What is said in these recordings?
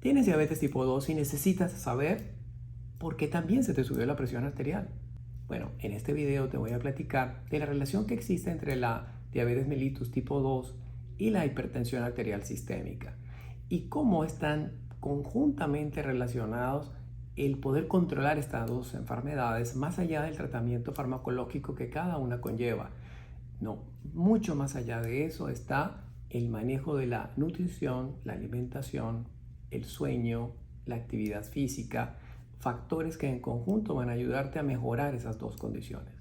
Tienes diabetes tipo 2 y necesitas saber por qué también se te subió la presión arterial. Bueno, en este video te voy a platicar de la relación que existe entre la diabetes mellitus tipo 2 y la hipertensión arterial sistémica y cómo están conjuntamente relacionados el poder controlar estas dos enfermedades más allá del tratamiento farmacológico que cada una conlleva. No, mucho más allá de eso está el manejo de la nutrición, la alimentación, el sueño, la actividad física, factores que en conjunto van a ayudarte a mejorar esas dos condiciones.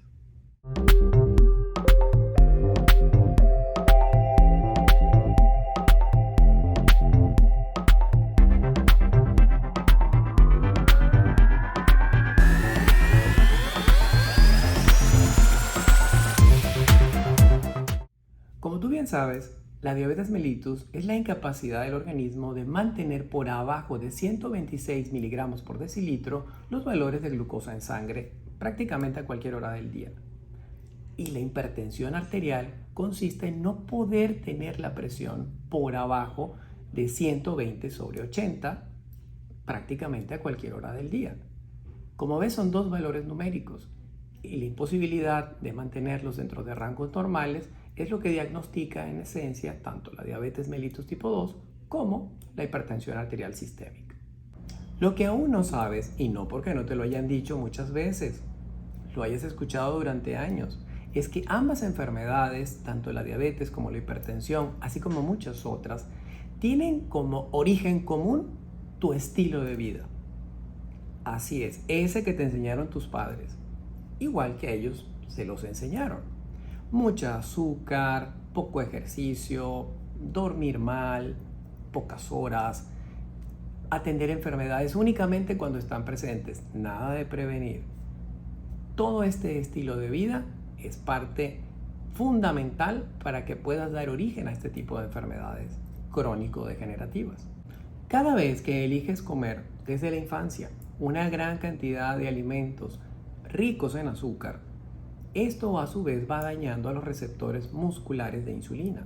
Como tú bien sabes, la diabetes mellitus es la incapacidad del organismo de mantener por abajo de 126 miligramos por decilitro los valores de glucosa en sangre prácticamente a cualquier hora del día. Y la hipertensión arterial consiste en no poder tener la presión por abajo de 120/80 prácticamente a cualquier hora del día. Como ves, son dos valores numéricos y la imposibilidad de mantenerlos dentro de rangos normales es lo que diagnostica en esencia tanto la diabetes mellitus tipo 2 como la hipertensión arterial sistémica. Lo que aún no sabes, y no porque no te lo hayan dicho muchas veces, lo hayas escuchado durante años, es que ambas enfermedades, tanto la diabetes como la hipertensión, así como muchas otras, tienen como origen común tu estilo de vida. Así es, ese que te enseñaron tus padres, igual que ellos se los enseñaron. Mucha azúcar, poco ejercicio, dormir mal, pocas horas, atender enfermedades únicamente cuando están presentes, nada de prevenir. Todo este estilo de vida es parte fundamental para que puedas dar origen a este tipo de enfermedades crónico-degenerativas. Cada vez que eliges comer desde la infancia una gran cantidad de alimentos ricos en azúcar, esto a su vez va dañando a los receptores musculares de insulina,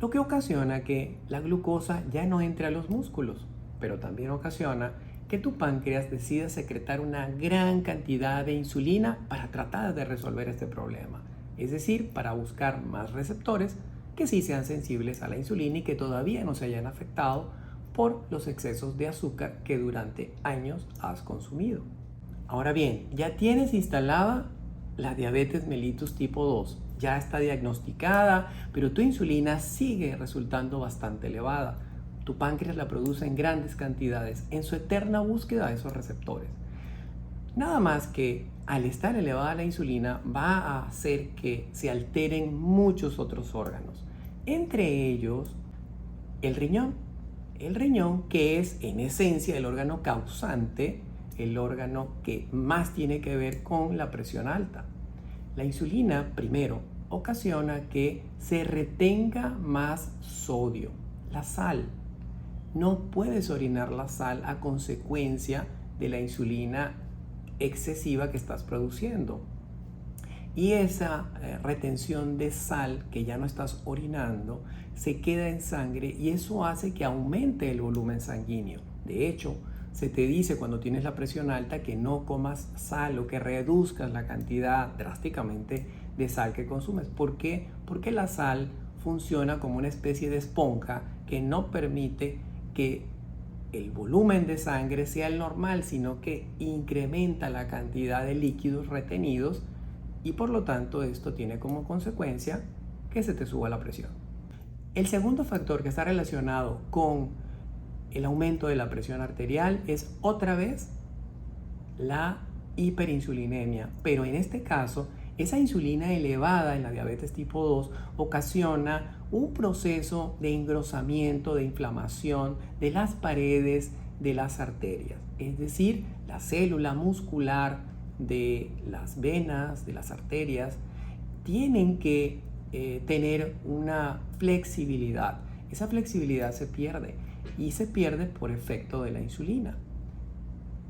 lo que ocasiona que la glucosa ya no entre a los músculos, pero también ocasiona que tu páncreas decida secretar una gran cantidad de insulina para tratar de resolver este problema, es decir, para buscar más receptores que sí sean sensibles a la insulina y que todavía no se hayan afectado por los excesos de azúcar que durante años has consumido. Ahora bien, ya tienes instalada la diabetes mellitus tipo 2, ya está diagnosticada, pero tu insulina sigue resultando bastante elevada. Tu páncreas la produce en grandes cantidades en su eterna búsqueda de esos receptores. Nada más que al estar elevada la insulina va a hacer que se alteren muchos otros órganos, entre ellos el riñón. El riñón, que es en esencia el órgano causante, el órgano que más tiene que ver con la presión alta. La insulina, primero, ocasiona que se retenga más sodio, la sal. No puedes orinar la sal a consecuencia de la insulina excesiva que estás produciendo. Y esa retención de sal que ya no estás orinando se queda en sangre y eso hace que aumente el volumen sanguíneo. De hecho, se te dice cuando tienes la presión alta que no comas sal o que reduzcas la cantidad drásticamente de sal que consumes. ¿Por qué? Porque la sal funciona como una especie de esponja que no permite que el volumen de sangre sea el normal, sino que incrementa la cantidad de líquidos retenidos y por lo tanto esto tiene como consecuencia que se te suba la presión. El segundo factor que está relacionado con el aumento de la presión arterial es otra vez la hiperinsulinemia, pero en este caso esa insulina elevada en la diabetes tipo 2 ocasiona un proceso de engrosamiento, de inflamación de las paredes de las arterias, es decir, la célula muscular de las venas, de las arterias, tienen que tener una flexibilidad. Esa flexibilidad se pierde y se pierde por efecto de la insulina.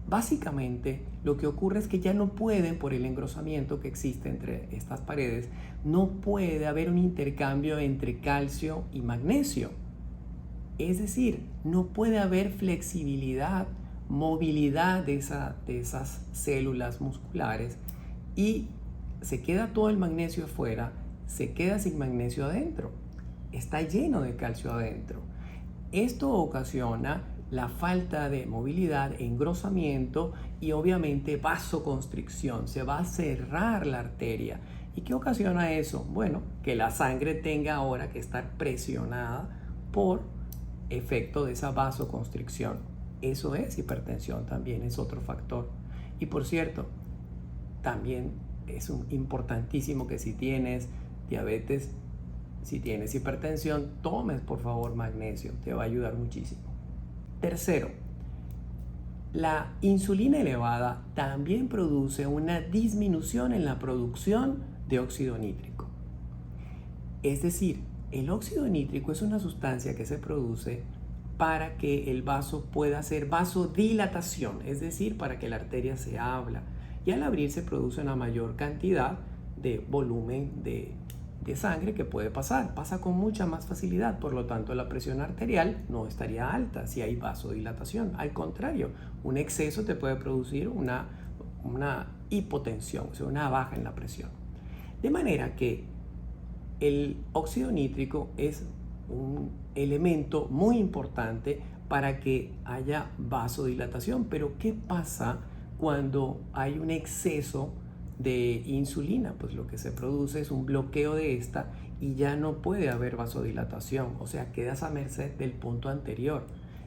Básicamente, lo que ocurre es que ya no pueden, por el engrosamiento que existe entre estas paredes, no puede haber un intercambio entre calcio y magnesio. Es decir, no puede haber flexibilidad, movilidad de esas células musculares y se queda todo el magnesio afuera, se queda sin magnesio adentro. Está lleno de calcio adentro. Esto ocasiona la falta de movilidad, engrosamiento y obviamente vasoconstricción. Se va a cerrar la arteria. ¿Y qué ocasiona eso? Bueno, que la sangre tenga ahora que estar presionada por efecto de esa vasoconstricción. Eso es hipertensión, también es otro factor. Y por cierto, también es importantísimo que si tienes diabetes, si tienes hipertensión, tomes por favor magnesio, te va a ayudar muchísimo. Tercero, la insulina elevada también produce una disminución en la producción de óxido nítrico. Es decir, el óxido nítrico es una sustancia que se produce para que el vaso pueda hacer vasodilatación, es decir, para que la arteria se abra. Y al abrirse produce una mayor cantidad de volumen de sangre que puede pasar. Pasa con mucha más facilidad, por lo tanto la presión arterial no estaría alta si hay vasodilatación. Al contrario, un exceso te puede producir una hipotensión, o sea, una baja en la presión. De manera que el óxido nítrico es un elemento muy importante para que haya vasodilatación. Pero ¿qué pasa cuando hay un exceso de insulina? Pues lo que se produce es un bloqueo de esta y ya no puede haber vasodilatación, o sea, quedas a merced del punto anterior,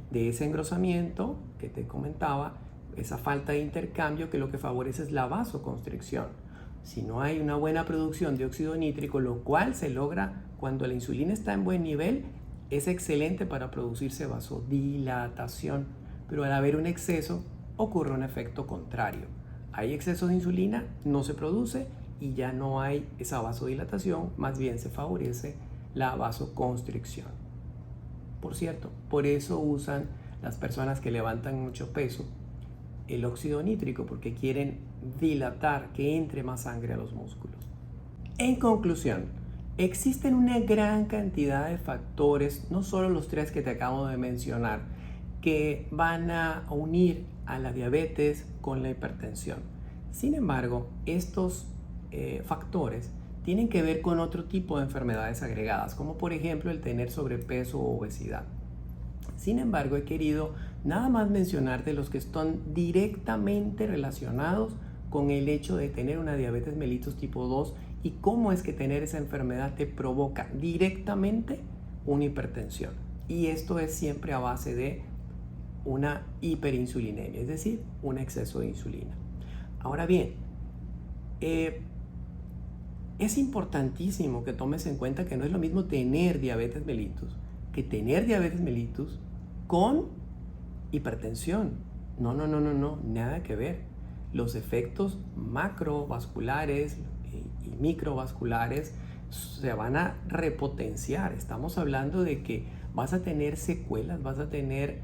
de ese engrosamiento que te comentaba, esa falta de intercambio que lo que favorece es la vasoconstricción. Si no hay una buena producción de óxido nítrico, lo cual se logra cuando la insulina está en buen nivel, es excelente para producirse vasodilatación, pero al haber un exceso ocurre un efecto contrario. Hay exceso de insulina, no se produce y ya no hay esa vasodilatación, más bien se favorece la vasoconstricción. Por cierto, por eso usan las personas que levantan mucho peso el óxido nítrico, porque quieren dilatar, que entre más sangre a los músculos. En conclusión, existen una gran cantidad de factores, no solo los tres que te acabo de mencionar, que van a unir a la diabetes con la hipertensión. Sin embargo, estos factores tienen que ver con otro tipo de enfermedades agregadas, como por ejemplo el tener sobrepeso o obesidad. Sin embargo, he querido nada más mencionarte los que están directamente relacionados con el hecho de tener una diabetes mellitus tipo 2 y cómo es que tener esa enfermedad te provoca directamente una hipertensión. Y esto es siempre a base de una hiperinsulinemia, es decir, un exceso de insulina. Ahora bien, es importantísimo que tomes en cuenta que no es lo mismo tener diabetes mellitus que tener diabetes mellitus con hipertensión. No, nada que ver. Los efectos macrovasculares y microvasculares se van a repotenciar. Estamos hablando de que vas a tener secuelas, vas a tener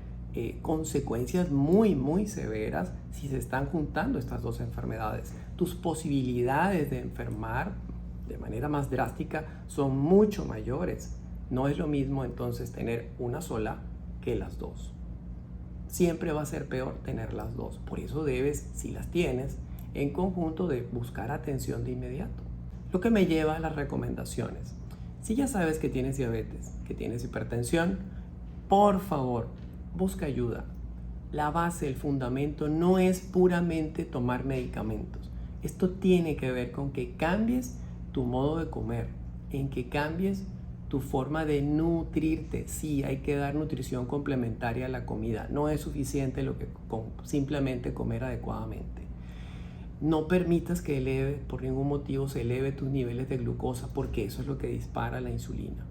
consecuencias muy severas si se están juntando estas dos enfermedades. Tus posibilidades de enfermar de manera más drástica son mucho mayores. No es lo mismo entonces tener una sola que las dos. Siempre va a ser peor tener las dos. Por eso debes, si las tienes, en conjunto de buscar atención de inmediato. Lo que me lleva a las recomendaciones. Si ya sabes que tienes diabetes, que tienes hipertensión, por favor, busca ayuda. La base, el fundamento no es puramente tomar medicamentos. Esto tiene que ver con que cambies tu modo de comer, en que cambies tu forma de nutrirte. Sí, hay que dar nutrición complementaria a la comida. No es suficiente simplemente comer adecuadamente. No permitas que por ningún motivo se eleve tus niveles de glucosa, porque eso es lo que dispara la insulina.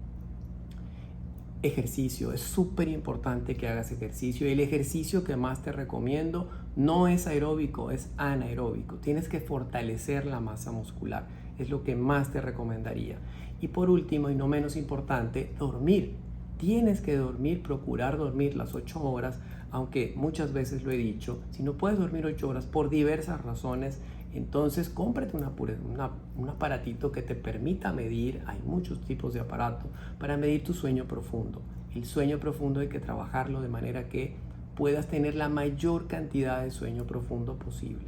Ejercicio, es súper importante que hagas ejercicio. El ejercicio que más te recomiendo no es aeróbico, es anaeróbico. Tienes que fortalecer la masa muscular, es lo que más te recomendaría. Y por último y no menos importante, dormir. Tienes que dormir, procurar dormir las 8 horas, aunque muchas veces lo he dicho, si no puedes dormir 8 horas por diversas razones, entonces cómprate un aparatito que te permita medir, hay muchos tipos de aparato, para medir tu sueño profundo. El sueño profundo hay que trabajarlo de manera que puedas tener la mayor cantidad de sueño profundo posible.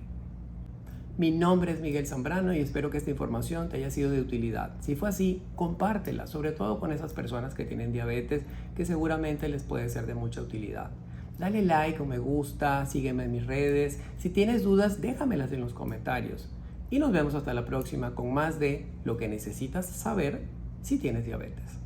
Mi nombre es Miguel Zambrano y espero que esta información te haya sido de utilidad. Si fue así, compártela, sobre todo con esas personas que tienen diabetes, que seguramente les puede ser de mucha utilidad. Dale like o me gusta, sígueme en mis redes. Si tienes dudas, déjamelas en los comentarios. Y nos vemos hasta la próxima con más de lo que necesitas saber si tienes diabetes.